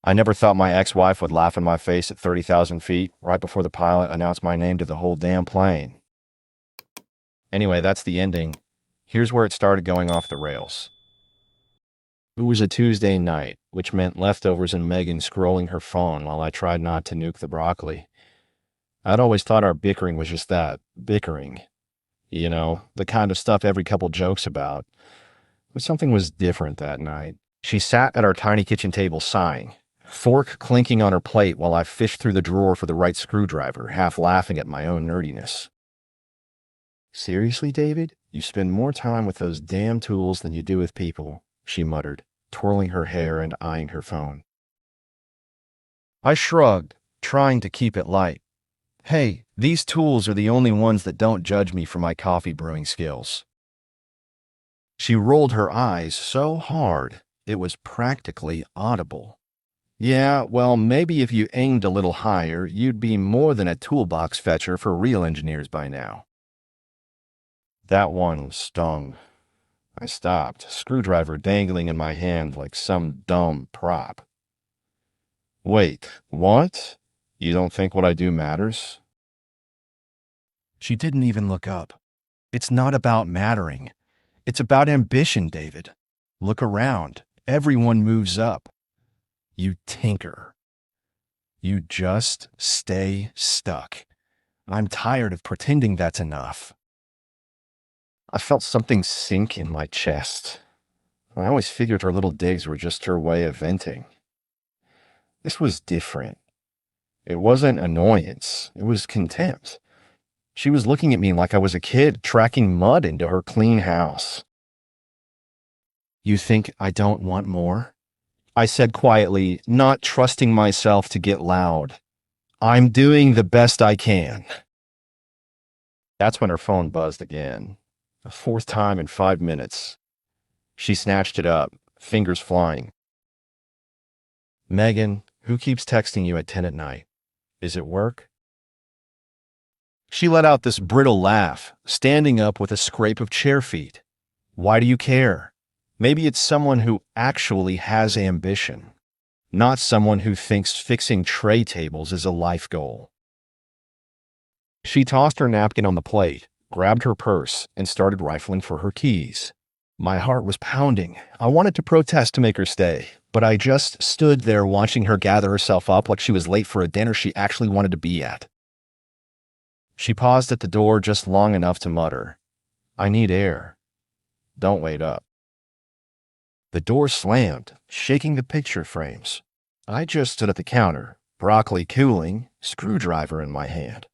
I never thought my ex-wife would laugh in my face at 30,000 feet right before the pilot announced my name to the whole damn plane. Anyway, that's the ending. Here's where it started going off the rails. It was a Tuesday night, which meant leftovers and Megan scrolling her phone while I tried not to nuke the broccoli. I'd always thought our bickering was just that, bickering. You know, the kind of stuff every couple jokes about. But something was different that night. She sat at our tiny kitchen table sighing, fork clinking on her plate while I fished through the drawer for the right screwdriver, half laughing at my own nerdiness. Seriously, David? You spend more time with those damn tools than you do with people, she muttered, twirling her hair and eyeing her phone. I shrugged, trying to keep it light. Hey, these tools are the only ones that don't judge me for my coffee brewing skills. She rolled her eyes so hard, it was practically audible. Yeah, well, maybe if you aimed a little higher, you'd be more than a toolbox fetcher for real engineers by now. That one stung. I stopped, screwdriver dangling in my hand like some dumb prop. Wait, what? You don't think what I do matters? She didn't even look up. It's not about mattering. It's about ambition, David. Look around. Everyone moves up. You tinker. You just stay stuck. I'm tired of pretending that's enough. I felt something sink in my chest. I always figured her little digs were just her way of venting. This was different. It wasn't annoyance. It was contempt. She was looking at me like I was a kid tracking mud into her clean house. You think I don't want more? I said quietly, not trusting myself to get loud. I'm doing the best I can. That's when her phone buzzed again. A fourth time in 5 minutes. She snatched it up, fingers flying. Megan, who keeps texting you at 10 at night? Is it work? She let out this brittle laugh, standing up with a scrape of chair feet. Why do you care? Maybe it's someone who actually has ambition, not someone who thinks fixing tray tables is a life goal. She tossed her napkin on the plate, grabbed her purse, and started rifling for her keys. My heart was pounding. I wanted to protest to make her stay, but I just stood there watching her gather herself up like she was late for a dinner she actually wanted to be at. She paused at the door just long enough to mutter, I need air. Don't wait up. The door slammed, shaking the picture frames. I just stood at the counter, broccoli cooling, screwdriver in my hand.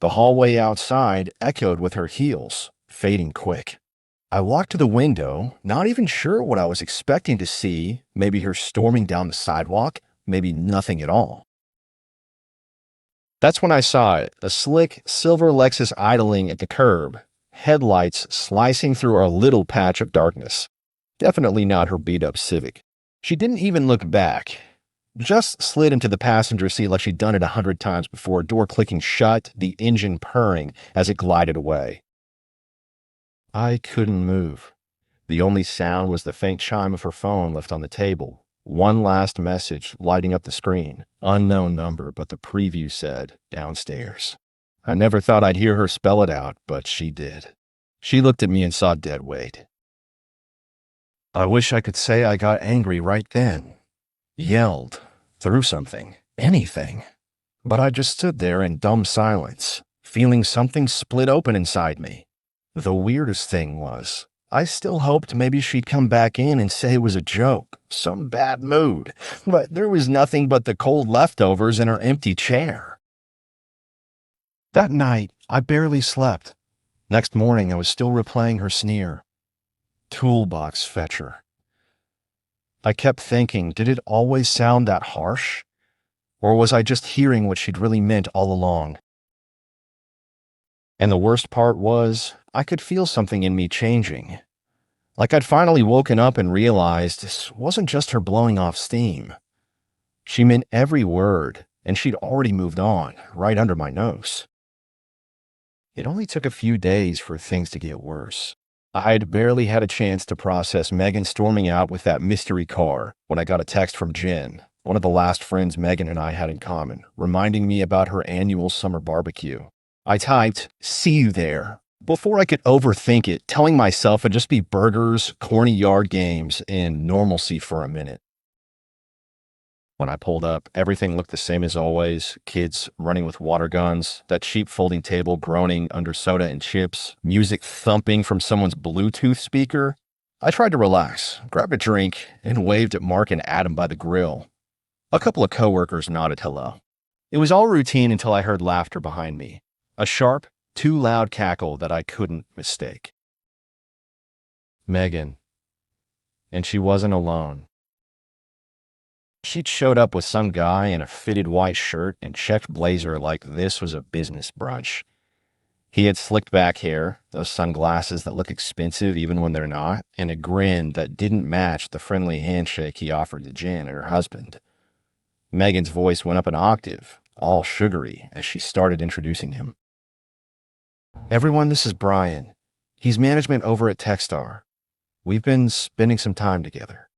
The hallway outside echoed with her heels, fading quick. I walked to the window, not even sure what I was expecting to see, maybe her storming down the sidewalk, maybe nothing at all. That's when I saw it, a slick, silver Lexus idling at the curb, headlights slicing through a little patch of darkness. Definitely not her beat-up Civic. She didn't even look back. Just slid into the passenger seat like she'd done it 100 times before, door clicking shut, the engine purring as it glided away. I couldn't move. The only sound was the faint chime of her phone left on the table. One last message lighting up the screen. Unknown number, but the preview said, downstairs. I never thought I'd hear her spell it out, but she did. She looked at me and saw dead weight. I wish I could say I got angry right then. Yelled. Threw something. Anything. But I just stood there in dumb silence, feeling something split open inside me. The weirdest thing was, I still hoped maybe she'd come back in and say it was a joke, some bad mood, but there was nothing but the cold leftovers in her empty chair. That night, I barely slept. Next morning, I was still replaying her sneer. Toolbox fetcher. I kept thinking, did it always sound that harsh? Or was I just hearing what she'd really meant all along? And the worst part was, I could feel something in me changing. Like I'd finally woken up and realized this wasn't just her blowing off steam. She meant every word, and she'd already moved on, right under my nose. It only took a few days for things to get worse. I'd barely had a chance to process Megan storming out with that mystery car when I got a text from Jen, one of the last friends Megan and I had in common, reminding me about her annual summer barbecue. I typed, "See you there," before I could overthink it, telling myself it'd just be burgers, corny yard games, and normalcy for a minute. When I pulled up, everything looked the same as always. Kids running with water guns, that cheap folding table groaning under soda and chips, music thumping from someone's Bluetooth speaker. I tried to relax, grabbed a drink, and waved at Mark and Adam by the grill. A couple of coworkers nodded hello. It was all routine until I heard laughter behind me. A sharp, too loud cackle that I couldn't mistake. Megan. And she wasn't alone. She'd showed up with some guy in a fitted white shirt and checked blazer like this was a business brunch. He had slicked back hair, those sunglasses that look expensive even when they're not, and a grin that didn't match the friendly handshake he offered to Jen and her husband. Megan's voice went up an octave, all sugary, as she started introducing him. "Everyone, this is Brian. He's management over at Techstar. We've been spending some time together."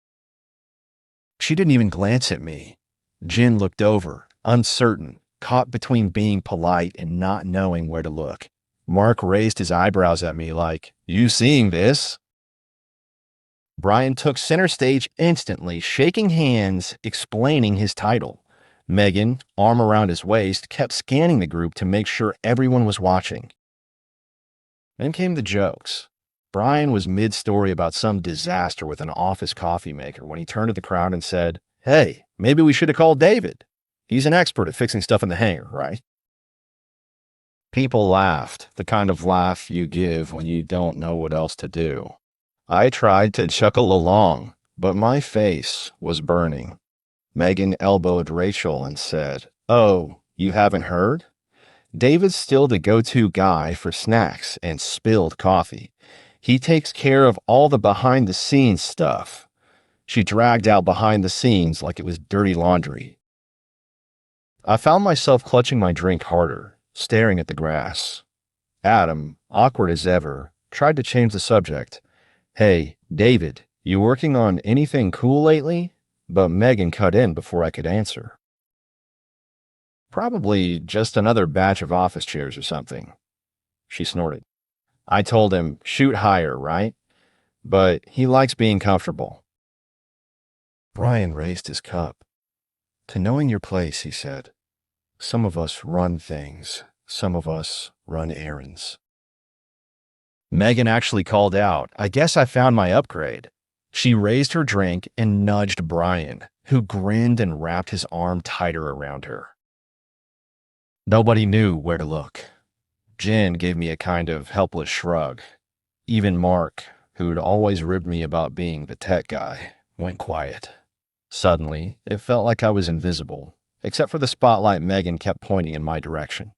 She didn't even glance at me. Jen looked over, uncertain, caught between being polite and not knowing where to look. Mark raised his eyebrows at me like, "You seeing this?" Brian took center stage instantly, shaking hands, explaining his title. Megan, arm around his waist, kept scanning the group to make sure everyone was watching. Then came the jokes. Brian was mid-story about some disaster with an office coffee maker when he turned to the crowd and said, "Hey, maybe we should have called David. He's an expert at fixing stuff in the hangar, right?" People laughed, the kind of laugh you give when you don't know what else to do. I tried to chuckle along, but my face was burning. Megan elbowed Rachel and said, "Oh, you haven't heard? David's still the go-to guy for snacks and spilled coffee. He takes care of all the behind-the-scenes stuff." She dragged out behind the scenes like it was dirty laundry. I found myself clutching my drink harder, staring at the grass. Adam, awkward as ever, tried to change the subject. "Hey, David, you working on anything cool lately?" But Megan cut in before I could answer. "Probably just another batch of office chairs or something." She snorted. I told him, "Shoot higher, right?" But he likes being comfortable. Brian raised his cup. "To knowing your place," he said. "Some of us run things. Some of us run errands." Megan actually called out, "I guess I found my upgrade." She raised her drink and nudged Brian, who grinned and wrapped his arm tighter around her. Nobody knew where to look. Jen gave me a kind of helpless shrug. Even Mark, who'd always ribbed me about being the tech guy, went quiet. Suddenly, it felt like I was invisible, except for the spotlight Megan kept pointing in my direction.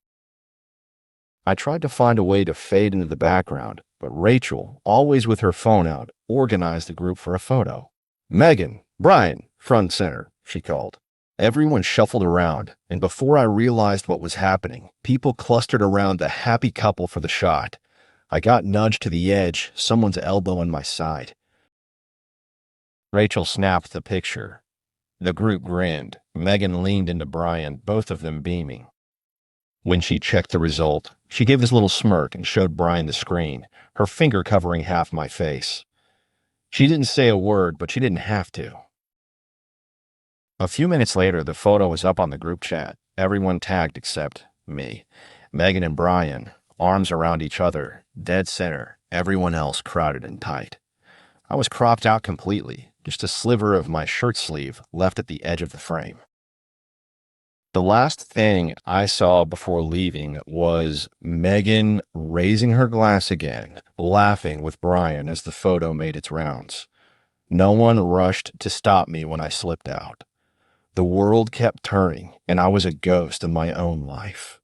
I tried to find a way to fade into the background, but Rachel, always with her phone out, organized the group for a photo. "Megan, Brian, front and center," she called. Everyone shuffled around, and before I realized what was happening, people clustered around the happy couple for the shot. I got nudged to the edge, someone's elbow on my side. Rachel snapped the picture. The group grinned. Megan leaned into Brian, both of them beaming. When she checked the result, she gave this little smirk and showed Brian the screen, her finger covering half my face. She didn't say a word, but she didn't have to. A few minutes later, the photo was up on the group chat. Everyone tagged except me. Megan and Brian, arms around each other, dead center, everyone else crowded and tight. I was cropped out completely, just a sliver of my shirt sleeve left at the edge of the frame. The last thing I saw before leaving was Megan raising her glass again, laughing with Brian as the photo made its rounds. No one rushed to stop me when I slipped out. The world kept turning, and I was a ghost of my own life.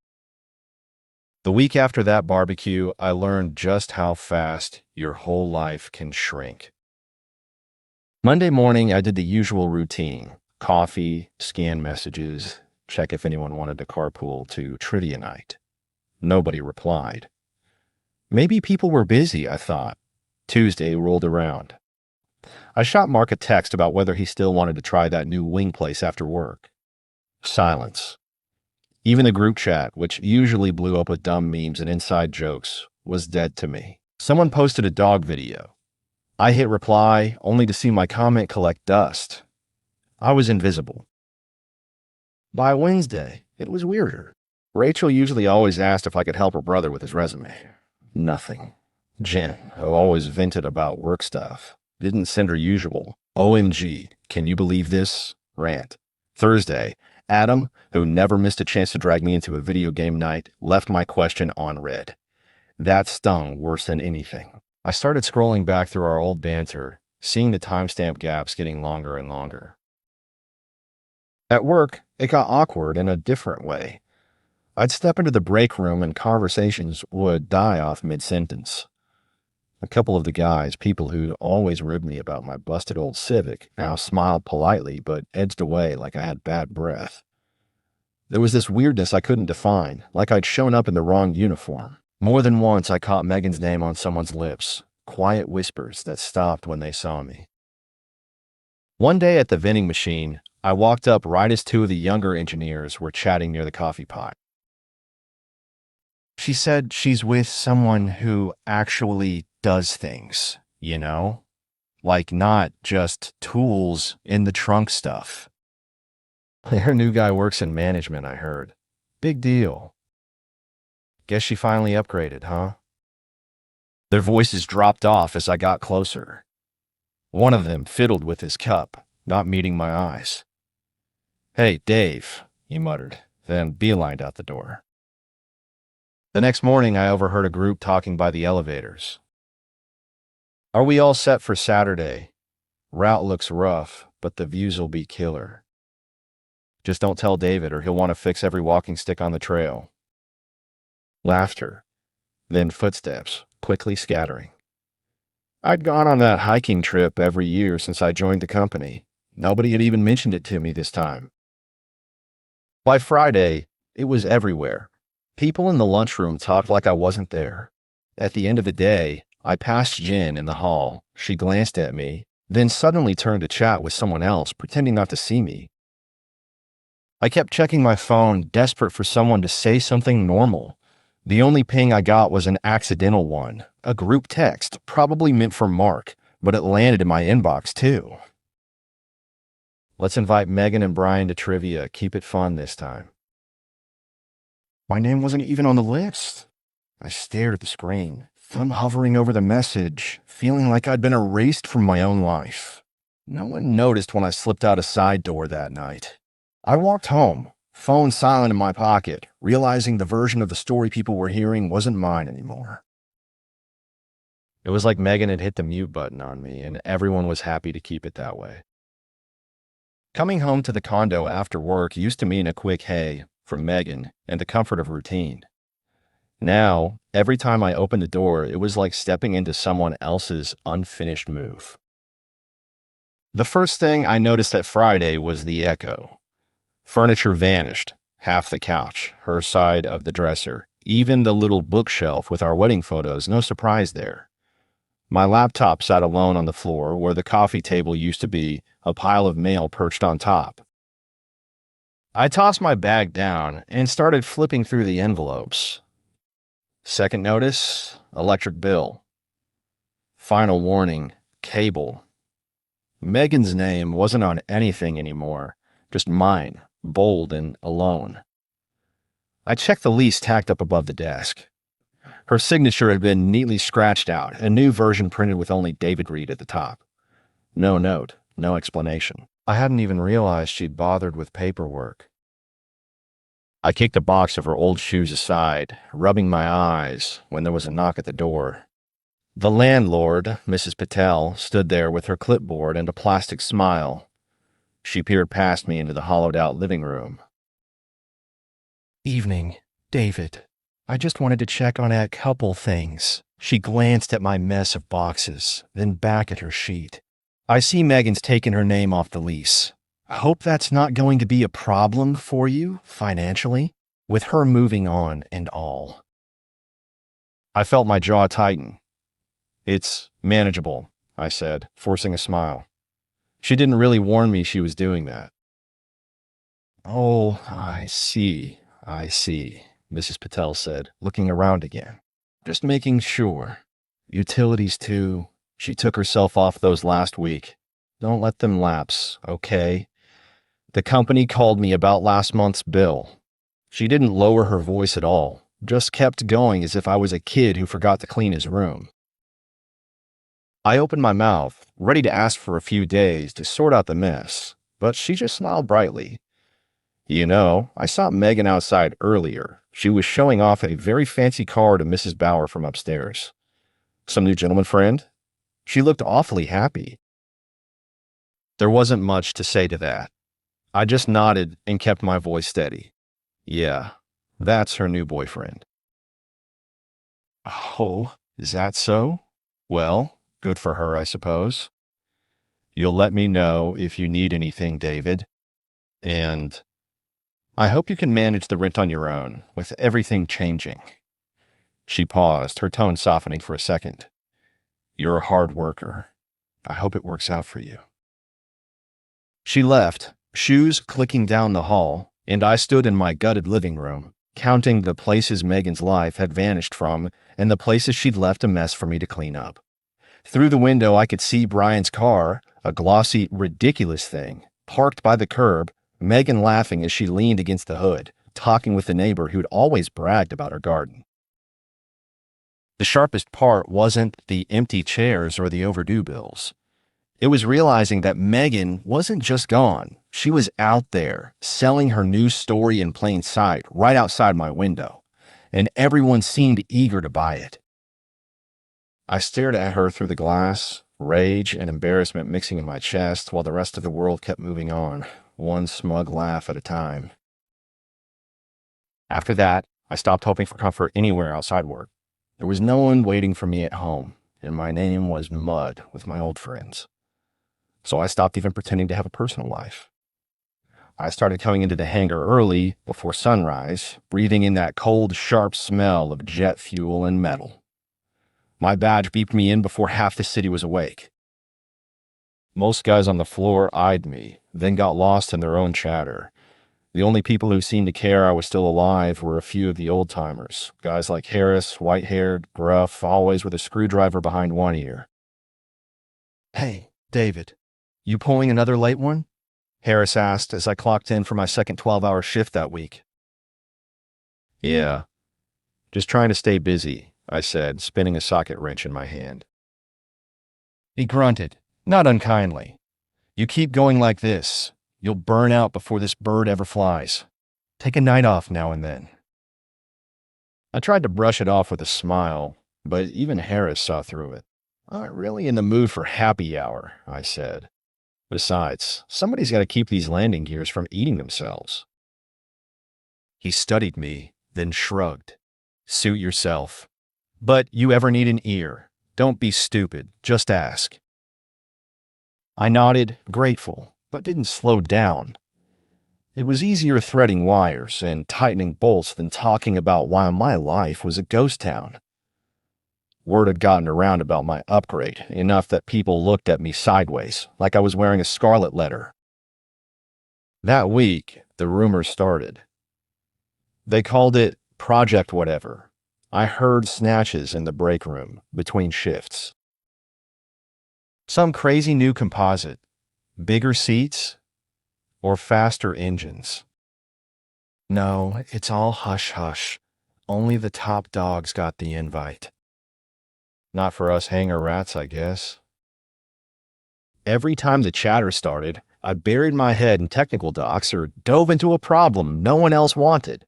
The week after that barbecue, I learned just how fast your whole life can shrink. Monday morning, I did the usual routine: coffee, scan messages, check if anyone wanted to carpool to trivia night. Nobody replied. Maybe people were busy, I thought. Tuesday rolled around. I shot Mark a text about whether he still wanted to try that new wing place after work. Silence. Even the group chat, which usually blew up with dumb memes and inside jokes, was dead to me. Someone posted a dog video. I hit reply, only to see my comment collect dust. I was invisible. By Wednesday, it was weirder. Rachel usually always asked if I could help her brother with his resume. Nothing. Jen, who always vented about work stuff, didn't send her usual OMG, can you believe this? Rant. Thursday, Adam, who never missed a chance to drag me into a video game night, left my question unread. That stung worse than anything. I started scrolling back through our old banter, seeing the timestamp gaps getting longer and longer. At work, it got awkward in a different way. I'd step into the break room and conversations would die off mid-sentence. A couple of the guys, people who'd always ribbed me about my busted old Civic, now smiled politely but edged away like I had bad breath. There was this weirdness I couldn't define, like I'd shown up in the wrong uniform. More than once I caught Megan's name on someone's lips, quiet whispers that stopped when they saw me. One day at the vending machine, I walked up right as two of the younger engineers were chatting near the coffee pot. She said she's with someone who actually does things, you know? Like not just tools in the trunk stuff. Her new guy works in management, I heard. Big deal. Guess she finally upgraded, huh? Their voices dropped off as I got closer. One of them fiddled with his cup, not meeting my eyes. Hey, Dave, he muttered, then beelined out the door. The next morning, I overheard a group talking by the elevators. Are we all set for Saturday? Route looks rough, but the views'll be killer. Just don't tell David or he'll want to fix every walking stick on the trail. Laughter, then footsteps, quickly scattering. I'd gone on that hiking trip every year since I joined the company. Nobody had even mentioned it to me this time. By Friday, it was everywhere. People in the lunchroom talked like I wasn't there. At the end of the day, I passed Jen in the hall. She glanced at me, then suddenly turned to chat with someone else, pretending not to see me. I kept checking my phone, desperate for someone to say something normal. The only ping I got was an accidental one, a group text, probably meant for Mark, but it landed in my inbox too. Let's invite Megan and Brian to trivia. Keep it fun this time. My name wasn't even on the list. I stared at the screen, thumb hovering over the message, feeling like I'd been erased from my own life. No one noticed when I slipped out a side door that night. I walked home, phone silent in my pocket, realizing the version of the story people were hearing wasn't mine anymore. It was like Megan had hit the mute button on me, and everyone was happy to keep it that way. Coming home to the condo after work used to mean a quick hey from Megan and the comfort of routine. Now, every time I opened the door, it was like stepping into someone else's unfinished move. The first thing I noticed that Friday was the echo. Furniture vanished, half the couch, her side of the dresser, even the little bookshelf with our wedding photos, no surprise there. My laptop sat alone on the floor where the coffee table used to be, a pile of mail perched on top. I tossed my bag down and started flipping through the envelopes. Second notice, electric bill. Final warning, cable. Megan's name wasn't on anything anymore, just mine, bold and alone. I checked the lease tacked up above the desk. Her signature had been neatly scratched out, a new version printed with only David Reed at the top. No note, no explanation. I hadn't even realized she'd bothered with paperwork. I kicked a box of her old shoes aside, rubbing my eyes, when there was a knock at the door. The landlord, Mrs. Patel, stood there with her clipboard and a plastic smile. She peered past me into the hollowed-out living room. Evening, David. I just wanted to check on a couple things. She glanced at my mess of boxes, then back at her sheet. I see Megan's taken her name off the lease. I hope that's not going to be a problem for you, financially, with her moving on and all. I felt my jaw tighten. It's manageable. I said, forcing a smile. She didn't really warn me she was doing that. Oh, I see, Mrs. Patel said, looking around again. Just making sure. Utilities too. She took herself off those last week. Don't let them lapse, okay? The company called me about last month's bill. She didn't lower her voice at all, just kept going as if I was a kid who forgot to clean his room. I opened my mouth, ready to ask for a few days to sort out the mess, but she just smiled brightly. You know, I saw Megan outside earlier. She was showing off a very fancy car to Mrs. Bauer from upstairs. Some new gentleman friend? She looked awfully happy. There wasn't much to say to that. I just nodded and kept my voice steady. Yeah, that's her new boyfriend. Oh, is that so? Well, good for her, I suppose. You'll let me know if you need anything, David. And I hope you can manage the rent on your own, with everything changing. She paused, her tone softening for a second. You're a hard worker. I hope it works out for you. She left, shoes clicking down the hall, and I stood in my gutted living room, counting the places Megan's life had vanished from and the places she'd left a mess for me to clean up. Through the window, I could see Brian's car, a glossy, ridiculous thing, parked by the curb, Megan laughing as she leaned against the hood, talking with the neighbor who'd always bragged about her garden. The sharpest part wasn't the empty chairs or the overdue bills. It was realizing that Megan wasn't just gone. She was out there, selling her new story in plain sight, right outside my window, and everyone seemed eager to buy it. I stared at her through the glass, rage and embarrassment mixing in my chest while the rest of the world kept moving on, one smug laugh at a time. After that, I stopped hoping for comfort anywhere outside work. There was no one waiting for me at home, and my name was mud with my old friends. So I stopped even pretending to have a personal life. I started coming into the hangar early, before sunrise, breathing in that cold, sharp smell of jet fuel and metal. My badge beeped me in before half the city was awake. Most guys on the floor eyed me, then got lost in their own chatter. The only people who seemed to care I was still alive were a few of the old-timers, guys like Harris, white-haired, gruff, always with a screwdriver behind one ear. Hey, David, you pulling another late one? Harris asked as I clocked in for my second 12-hour shift that week. Yeah, just trying to stay busy, I said, spinning a socket wrench in my hand. He grunted, not unkindly. You keep going like this, you'll burn out before this bird ever flies. Take a night off now and then. I tried to brush it off with a smile, but even Harris saw through it. Not really in the mood for happy hour, I said. Besides, somebody's got to keep these landing gears from eating themselves. He studied me, then shrugged. Suit yourself. But you ever need an ear, don't be stupid, just ask. I nodded, grateful, but didn't slow down. It was easier threading wires and tightening bolts than talking about why my life was a ghost town. Word had gotten around about my upgrade, enough that people looked at me sideways, like I was wearing a scarlet letter. That week, the rumors started. They called it Project Whatever. I heard snatches in the break room, between shifts. Some crazy new composite, bigger seats, or faster engines. No, it's all hush-hush. Only the top dogs got the invite. Not for us hangar rats, I guess. Every time the chatter started, I buried my head in technical docs or dove into a problem no one else wanted.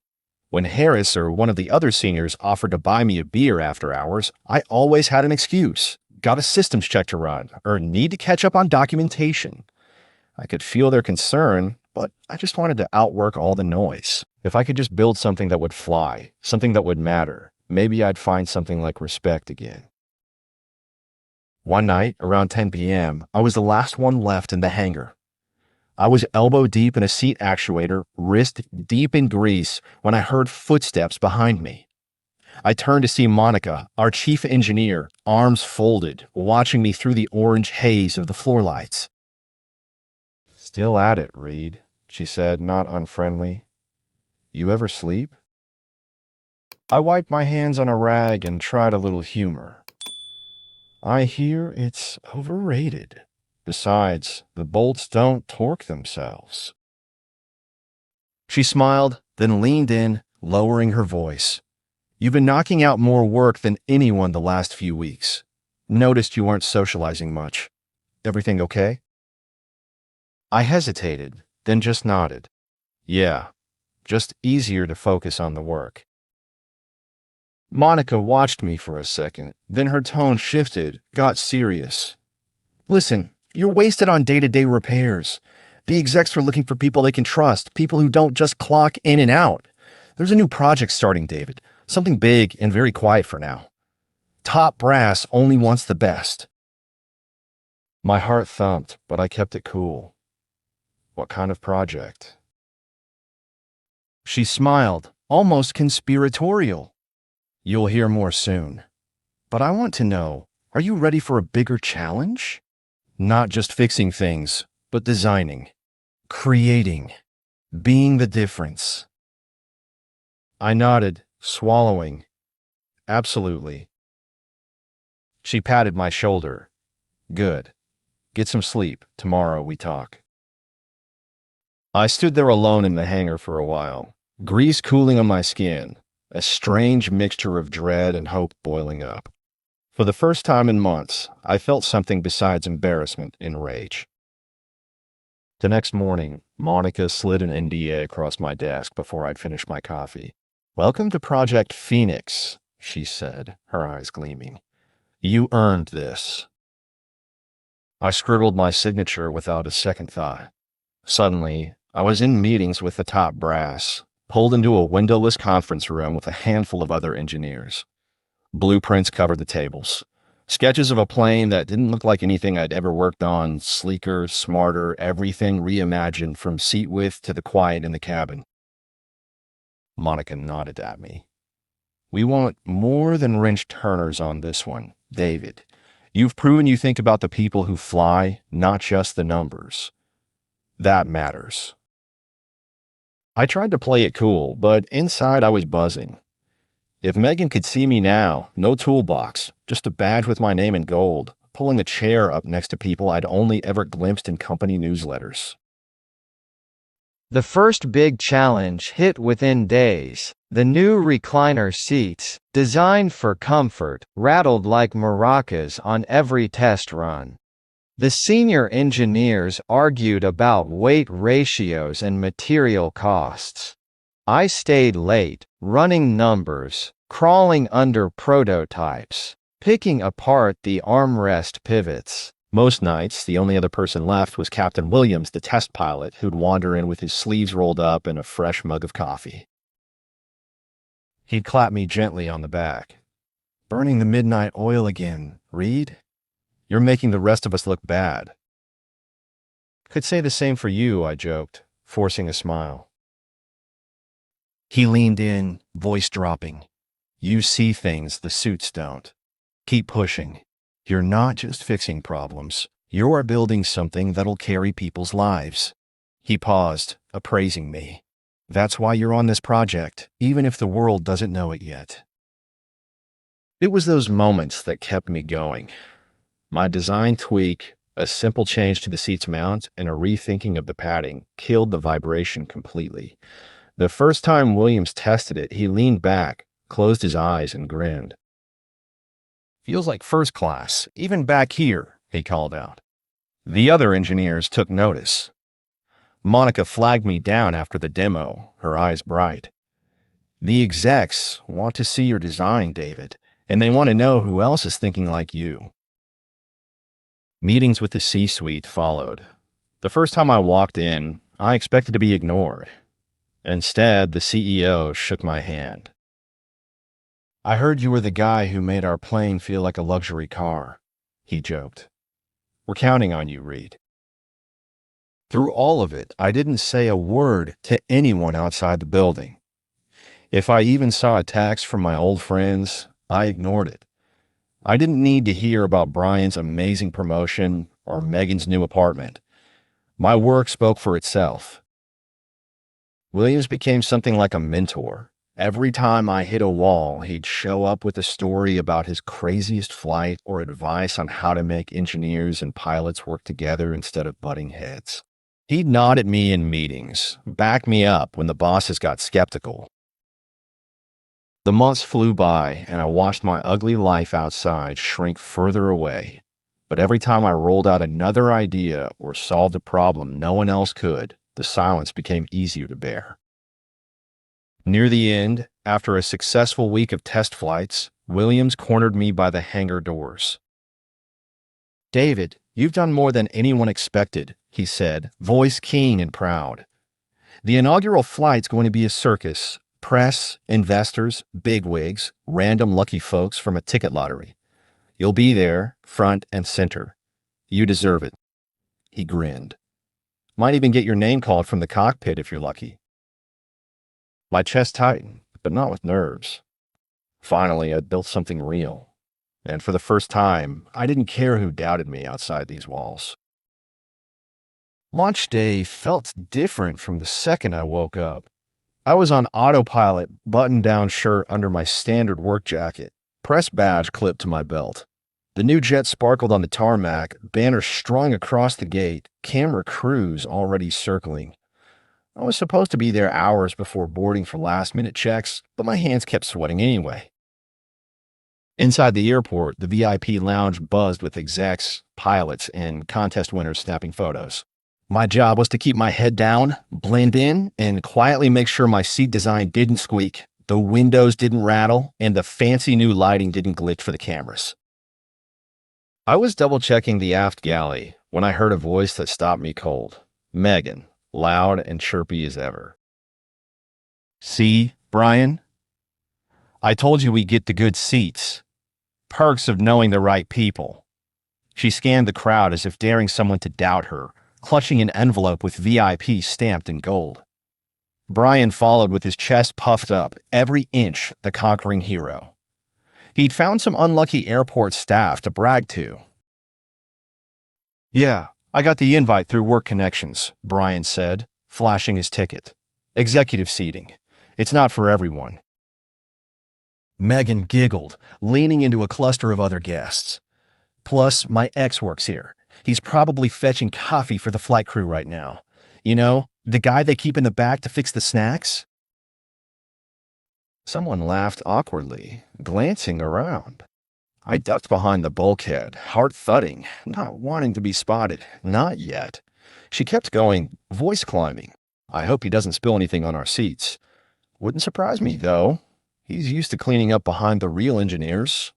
When Harris or one of the other seniors offered to buy me a beer after hours, I always had an excuse. Got a systems check to run, or need to catch up on documentation. I could feel their concern, but I just wanted to outwork all the noise. If I could just build something that would fly, something that would matter, maybe I'd find something like respect again. One night, around 10 p.m., I was the last one left in the hangar. I was elbow deep in a seat actuator, wrist deep in grease, when I heard footsteps behind me. I turned to see Monica, our chief engineer, arms folded, watching me through the orange haze of the floor lights. "Still at it, Reed," she said, not unfriendly. "You ever sleep?" I wiped my hands on a rag and tried a little humor. "I hear it's overrated. Besides, the bolts don't torque themselves." She smiled, then leaned in, lowering her voice. "You've been knocking out more work than anyone the last few weeks. Noticed you weren't socializing much. Everything okay?" I hesitated, then just nodded. "Yeah, just easier to focus on the work." Monica watched me for a second, then her tone shifted, got serious. "Listen, you're wasted on day-to-day repairs. The execs are looking for people they can trust, people who don't just clock in and out. There's a new project starting, David. Something big and very quiet for now. Top brass only wants the best." My heart thumped, but I kept it cool. "What kind of project?" She smiled, almost conspiratorial. "You'll hear more soon. But I want to know, are you ready for a bigger challenge? Not just fixing things, but designing, creating, being the difference." I nodded, swallowing. "Absolutely." She patted my shoulder. "Good. Get some sleep. Tomorrow we talk." I stood there alone in the hangar for a while, grease cooling on my skin, a strange mixture of dread and hope boiling up. For the first time in months, I felt something besides embarrassment and rage. The next morning, Monica slid an NDA across my desk before I'd finished my coffee. "Welcome to Project Phoenix," she said, her eyes gleaming. "You earned this." I scribbled my signature without a second thought. Suddenly, I was in meetings with the top brass, pulled into a windowless conference room with a handful of other engineers. Blueprints covered the tables. Sketches of a plane that didn't look like anything I'd ever worked on, sleeker, smarter, everything reimagined from seat width to the quiet in the cabin. Monica nodded at me. "We want more than wrench turners on this one, David. You've proven you think about the people who fly, not just the numbers. That matters." I tried to play it cool, but inside I was buzzing. If Megan could see me now, no toolbox, just a badge with my name in gold, pulling a chair up next to people I'd only ever glimpsed in company newsletters. The first big challenge hit within days. The new recliner seats, designed for comfort, rattled like maracas on every test run. The senior engineers argued about weight ratios and material costs. I stayed late, running numbers, crawling under prototypes, picking apart the armrest pivots. Most nights, the only other person left was Captain Williams, the test pilot, who'd wander in with his sleeves rolled up and a fresh mug of coffee. He'd clap me gently on the back. "Burning the midnight oil again, Reed. You're making the rest of us look bad." "Could say the same for you," I joked, forcing a smile. He leaned in, voice dropping. "You see things the suits don't. Keep pushing. You're not just fixing problems. You're building something that'll carry people's lives." He paused, appraising me. "That's why you're on this project, even if the world doesn't know it yet." It was those moments that kept me going. My design tweak, a simple change to the seat's mount, and a rethinking of the padding killed the vibration completely. The first time Williams tested it, he leaned back, closed his eyes, and grinned. "Feels like first class, even back here," he called out. The other engineers took notice. Monica flagged me down after the demo, her eyes bright. "The execs want to see your design, David, and they want to know who else is thinking like you." Meetings with the C-suite followed. The first time I walked in, I expected to be ignored. Instead, the CEO shook my hand. "I heard you were the guy who made our plane feel like a luxury car," he joked. "We're counting on you, Reed." Through all of it, I didn't say a word to anyone outside the building. If I even saw a text from my old friends, I ignored it. I didn't need to hear about Brian's amazing promotion or Megan's new apartment. My work spoke for itself. Williams became something like a mentor. Every time I hit a wall, he'd show up with a story about his craziest flight or advice on how to make engineers and pilots work together instead of butting heads. He'd nod at me in meetings, back me up when the bosses got skeptical. The months flew by, and I watched my ugly life outside shrink further away. But every time I rolled out another idea or solved a problem no one else could, the silence became easier to bear. Near the end, after a successful week of test flights, Williams cornered me by the hangar doors. "David, you've done more than anyone expected," he said, voice keen and proud. "The inaugural flight's going to be a circus. Press, investors, bigwigs, random lucky folks from a ticket lottery. You'll be there, front and center. You deserve it." He grinned. "Might even get your name called from the cockpit if you're lucky." My chest tightened, but not with nerves. Finally, I'd built something real. And for the first time, I didn't care who doubted me outside these walls. Launch day felt different from the second I woke up. I was on autopilot, button-down shirt under my standard work jacket, press badge clipped to my belt. The new jet sparkled on the tarmac, banners strung across the gate, camera crews already circling. I was supposed to be there hours before boarding for last-minute checks, but my hands kept sweating anyway. Inside the airport, the VIP lounge buzzed with execs, pilots, and contest winners snapping photos. My job was to keep my head down, blend in, and quietly make sure my seat design didn't squeak, the windows didn't rattle, and the fancy new lighting didn't glitch for the cameras. I was double-checking the aft galley when I heard a voice that stopped me cold. Megan, loud and chirpy as ever. "See, Brian? I told you we'd get the good seats. Perks of knowing the right people." She scanned the crowd as if daring someone to doubt her, clutching an envelope with VIP stamped in gold. Brian followed with his chest puffed up, every inch the conquering hero. He'd found some unlucky airport staff to brag to. "Yeah, I got the invite through work connections," Brian said, flashing his ticket. "Executive seating. It's not for everyone." Megan giggled, leaning into a cluster of other guests. "Plus, my ex works here. He's probably fetching coffee for the flight crew right now. You know, the guy they keep in the back to fix the snacks?" Someone laughed awkwardly, glancing around. I ducked behind the bulkhead, heart thudding, not wanting to be spotted. Not yet. She kept going, voice climbing. "I hope he doesn't spill anything on our seats. Wouldn't surprise me, though. He's used to cleaning up behind the real engineers."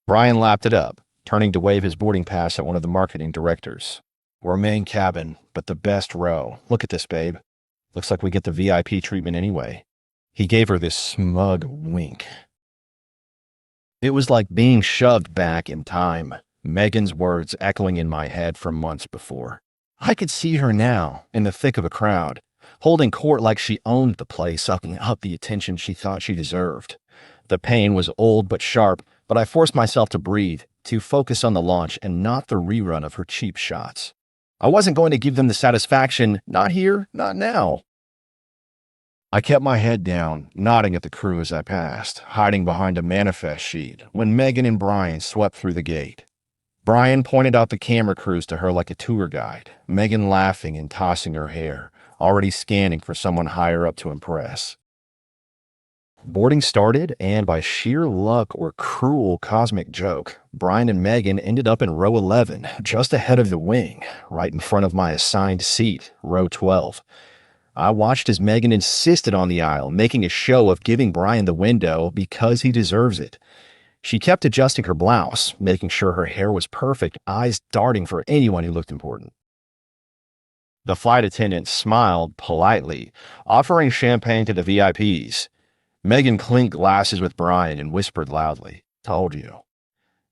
Brian lapped it up, turning to wave his boarding pass at one of the marketing directors. "We're main cabin, but the best row. Look at this, babe. Looks like we get the VIP treatment anyway." He gave her this smug wink. It was like being shoved back in time, Megan's words echoing in my head from months before. I could see her now, in the thick of a crowd, holding court like she owned the place, sucking up the attention she thought she deserved. The pain was old but sharp, but I forced myself to breathe, to focus on the launch and not the rerun of her cheap shots. I wasn't going to give them the satisfaction, not here, not now. I kept my head down, nodding at the crew as I passed, hiding behind a manifest sheet, when Megan and Brian swept through the gate. Brian pointed out the camera crews to her like a tour guide, Megan laughing and tossing her hair, already scanning for someone higher up to impress. Boarding started, and by sheer luck or cruel cosmic joke, Brian and Megan ended up in row 11, just ahead of the wing, right in front of my assigned seat, row 12. I watched as Megan insisted on the aisle, making a show of giving Brian the window because he deserves it. She kept adjusting her blouse, making sure her hair was perfect, eyes darting for anyone who looked important. The flight attendant smiled politely, offering champagne to the VIPs. Megan clinked glasses with Brian and whispered loudly, "Told you.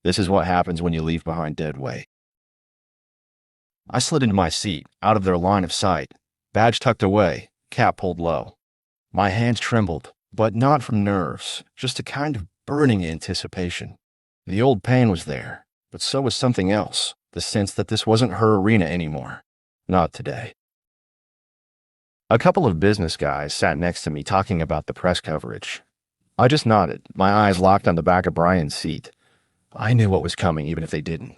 This is what happens when you leave behind dead weight." I slid into my seat, out of their line of sight, badge tucked away, cap pulled low. My hands trembled, but not from nerves, just a kind of burning anticipation. The old pain was there, but so was something else, the sense that this wasn't her arena anymore. Not today. A couple of business guys sat next to me talking about the press coverage. I just nodded, my eyes locked on the back of Brian's seat. I knew what was coming, even if they didn't.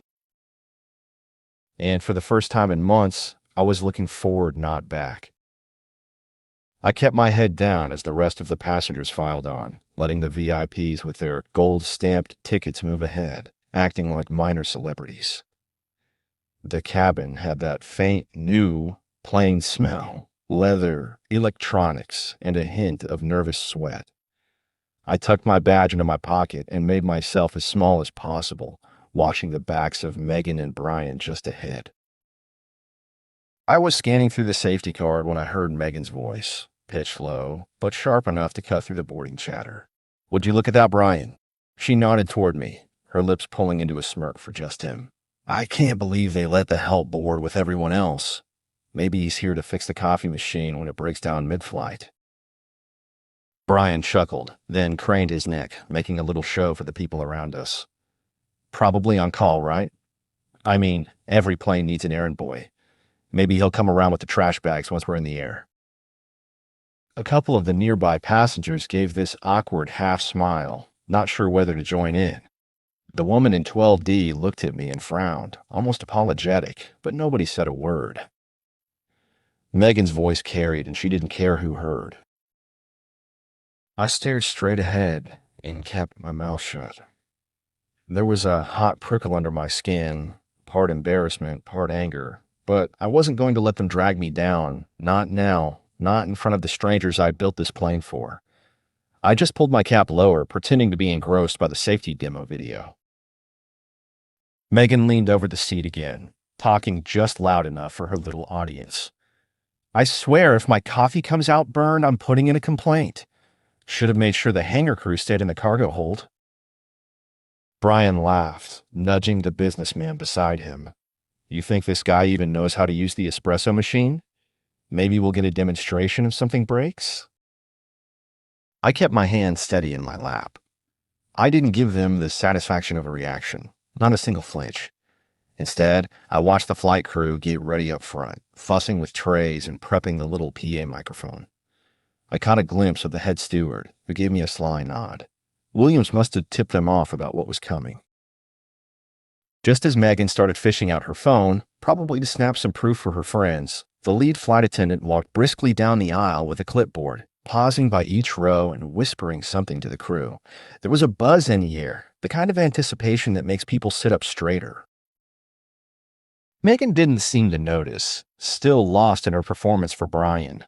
And for the first time in months, I was looking forward, not back. I kept my head down as the rest of the passengers filed on, letting the VIPs with their gold-stamped tickets move ahead, acting like minor celebrities. The cabin had that faint, new, plain smell, leather, electronics, and a hint of nervous sweat. I tucked my badge into my pocket and made myself as small as possible, watching the backs of Megan and Brian just ahead. I was scanning through the safety card when I heard Megan's voice, pitched low, but sharp enough to cut through the boarding chatter. "Would you look at that, Brian?" She nodded toward me, her lips pulling into a smirk for just him. I can't believe they let the help board with everyone else. Maybe he's here to fix the coffee machine when it breaks down mid-flight. Brian chuckled, then craned his neck, making a little show for the people around us. "Probably on call, right? I mean, every plane needs an errand boy. Maybe he'll come around with the trash bags once we're in the air." A couple of the nearby passengers gave this awkward half smile, not sure whether to join in. The woman in 12D looked at me and frowned, almost apologetic, but nobody said a word. Megan's voice carried, and she didn't care who heard. I stared straight ahead and kept my mouth shut. There was a hot prickle under my skin, part embarrassment, part anger, but I wasn't going to let them drag me down, not now, not in front of the strangers I built this plane for. I just pulled my cap lower, pretending to be engrossed by the safety demo video. Megan leaned over the seat again, talking just loud enough for her little audience. "I swear if my coffee comes out burned, I'm putting in a complaint. Should have made sure the hangar crew stayed in the cargo hold." Brian laughed, nudging the businessman beside him. "You think this guy even knows how to use the espresso machine? Maybe we'll get a demonstration if something breaks?" I kept my hand steady in my lap. I didn't give them the satisfaction of a reaction, not a single flinch. Instead, I watched the flight crew get ready up front, fussing with trays and prepping the little PA microphone. I caught a glimpse of the head steward, who gave me a sly nod. Williams must have tipped them off about what was coming. Just as Megan started fishing out her phone, probably to snap some proof for her friends, the lead flight attendant walked briskly down the aisle with a clipboard, pausing by each row and whispering something to the crew. There was a buzz in the air, the kind of anticipation that makes people sit up straighter. Megan didn't seem to notice, still lost in her performance for Brian.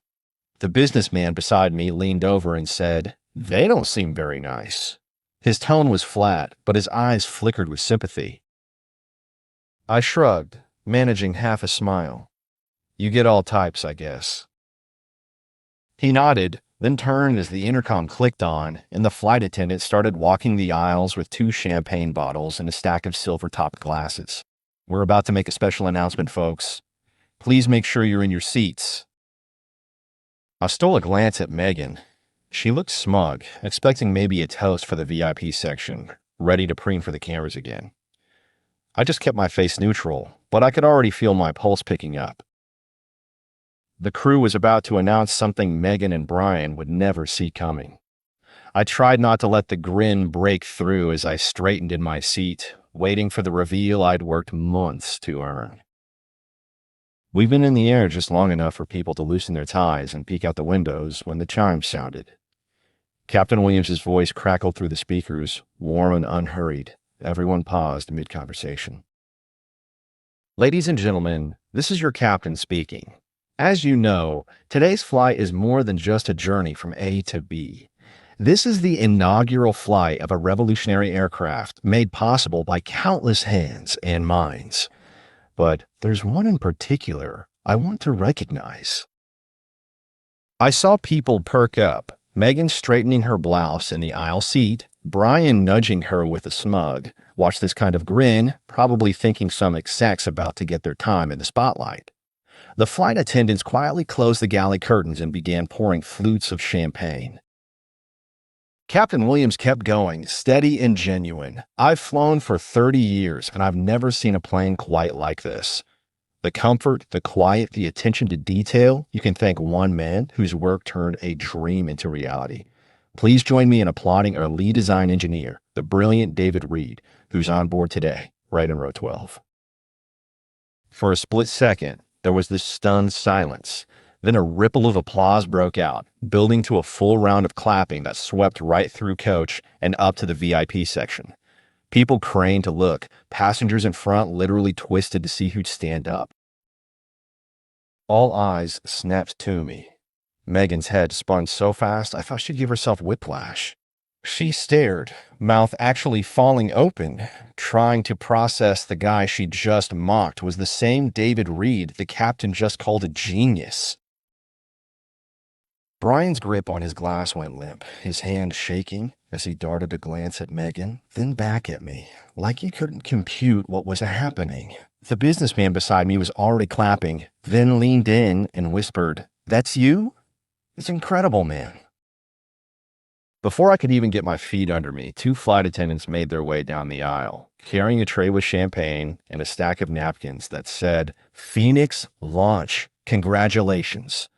The businessman beside me leaned over and said, "They don't seem very nice." His tone was flat, but his eyes flickered with sympathy. I shrugged, managing half a smile. "You get all types, I guess." He nodded, then turned as the intercom clicked on, and the flight attendant started walking the aisles with 2 champagne bottles and a stack of silver-topped glasses. "We're about to make a special announcement, folks. Please make sure you're in your seats." I stole a glance at Megan. She looked smug, expecting maybe a toast for the VIP section, ready to preen for the cameras again. I just kept my face neutral, but I could already feel my pulse picking up. The crew was about to announce something Megan and Brian would never see coming. I tried not to let the grin break through as I straightened in my seat, waiting for the reveal I'd worked months to earn. We've been in the air just long enough for people to loosen their ties and peek out the windows when the chimes sounded. Captain Williams's voice crackled through the speakers, warm and unhurried. Everyone paused mid-conversation. "Ladies and gentlemen, this is your captain speaking. As you know, today's flight is more than just a journey from A to B. This is the inaugural flight of a revolutionary aircraft made possible by countless hands and minds. But there's one in particular I want to recognize." I saw people perk up, Megan straightening her blouse in the aisle seat, Brian nudging her with a smug. Watch this kind of grin, probably thinking some exec's about to get their time in the spotlight. The flight attendants quietly closed the galley curtains and began pouring flutes of champagne. Captain Williams kept going, steady and genuine. I've flown for 30 years, and I've never seen a plane quite like this. The comfort, the quiet, the attention to detail, you can thank one man whose work turned a dream into reality. Please join me in applauding our lead design engineer, the brilliant David Reed, who's on board today, right in row 12. For a split second, there was this stunned silence. Then a ripple of applause broke out, building to a full round of clapping that swept right through coach and up to the VIP section. People craned to look. Passengers in front literally twisted to see who'd stand up. All eyes snapped to me. Megan's head spun so fast I thought she'd give herself whiplash. She stared, mouth actually falling open, trying to process the guy she'd just mocked was the same David Reed the captain just called a genius. Brian's grip on his glass went limp, his hand shaking as he darted a glance at Megan, then back at me, like he couldn't compute what was happening. The businessman beside me was already clapping, then leaned in and whispered, "That's you? It's incredible, man." Before I could even get my feet under me, two flight attendants made their way down the aisle, carrying a tray with champagne and a stack of napkins that said, "Phoenix Launch. Congratulations."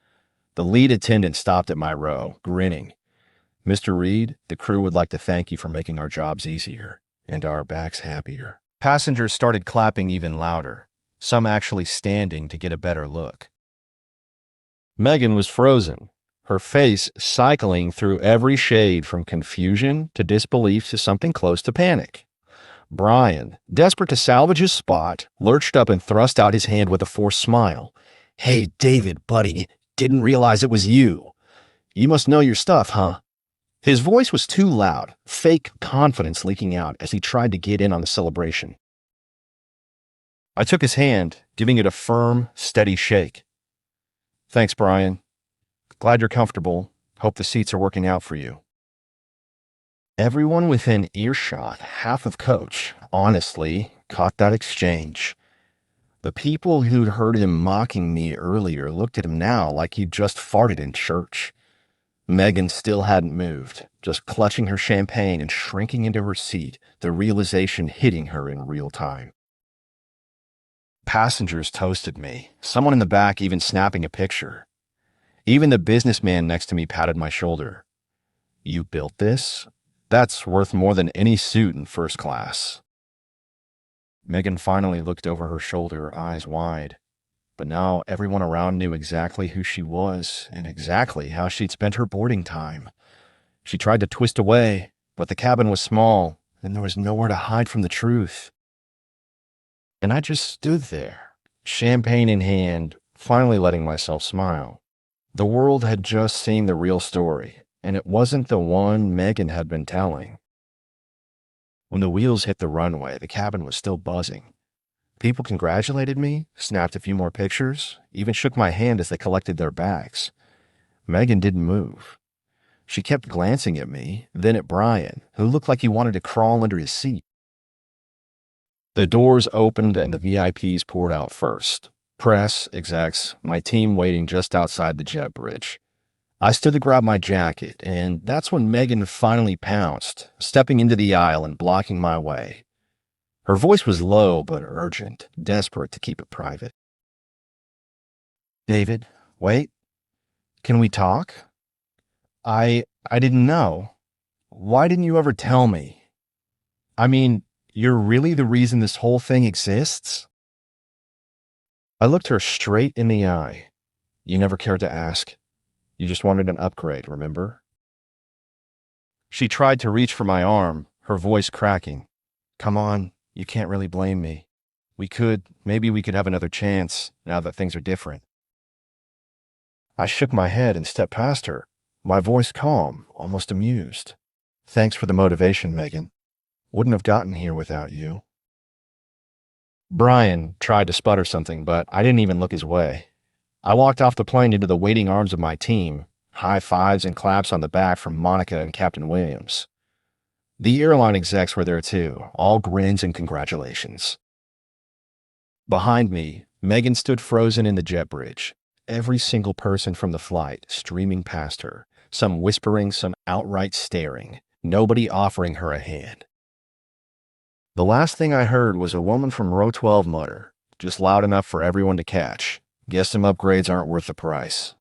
The lead attendant stopped at my row, grinning. "Mr. Reed, the crew would like to thank you for making our jobs easier and our backs happier." Passengers started clapping even louder, some actually standing to get a better look. Megan was frozen, her face cycling through every shade from confusion to disbelief to something close to panic. Brian, desperate to salvage his spot, lurched up and thrust out his hand with a forced smile. "Hey, David, buddy, didn't realize it was you. You must know your stuff, huh?" His voice was too loud, fake confidence leaking out as he tried to get in on the celebration. I took his hand, giving it a firm, steady shake. "Thanks, Brian. Glad you're comfortable. Hope the seats are working out for you." Everyone within earshot, half of coach, honestly, caught that exchange. The people who'd heard him mocking me earlier looked at him now like he'd just farted in church. Megan still hadn't moved, just clutching her champagne and shrinking into her seat, the realization hitting her in real time. Passengers toasted me, someone in the back even snapping a picture. Even the businessman next to me patted my shoulder. "You built this? That's worth more than any suit in first class." Megan finally looked over her shoulder, eyes wide. But now everyone around knew exactly who she was and exactly how she'd spent her boarding time. She tried to twist away, but the cabin was small, and there was nowhere to hide from the truth. And I just stood there, champagne in hand, finally letting myself smile. The world had just seen the real story, and it wasn't the one Megan had been telling. When the wheels hit the runway, the cabin was still buzzing. People congratulated me, snapped a few more pictures, even shook my hand as they collected their bags. Megan didn't move. She kept glancing at me, then at Brian, who looked like he wanted to crawl under his seat. The doors opened and the VIPs poured out first. Press, execs, my team waiting just outside the jet bridge. I stood to grab my jacket, and that's when Megan finally pounced, stepping into the aisle and blocking my way. Her voice was low but urgent, desperate to keep it private. "David, wait. Can we talk? I didn't know. Why didn't you ever tell me? I mean, you're really the reason this whole thing exists?" I looked her straight in the eye. "You never cared to ask. You just wanted an upgrade, remember?" She tried to reach for my arm, her voice cracking. "Come on, you can't really blame me. Maybe we could have another chance now that things are different." I shook my head and stepped past her, my voice calm, almost amused. "Thanks for the motivation, Megan. Wouldn't have gotten here without you." Brian tried to sputter something, but I didn't even look his way. I walked off the plane into the waiting arms of my team, high fives and claps on the back from Monica and Captain Williams. The airline execs were there too, all grins and congratulations. Behind me, Megan stood frozen in the jet bridge, every single person from the flight streaming past her, some whispering, some outright staring, nobody offering her a hand. The last thing I heard was a woman from row 12 mutter, just loud enough for everyone to catch. Guess some upgrades aren't worth the price.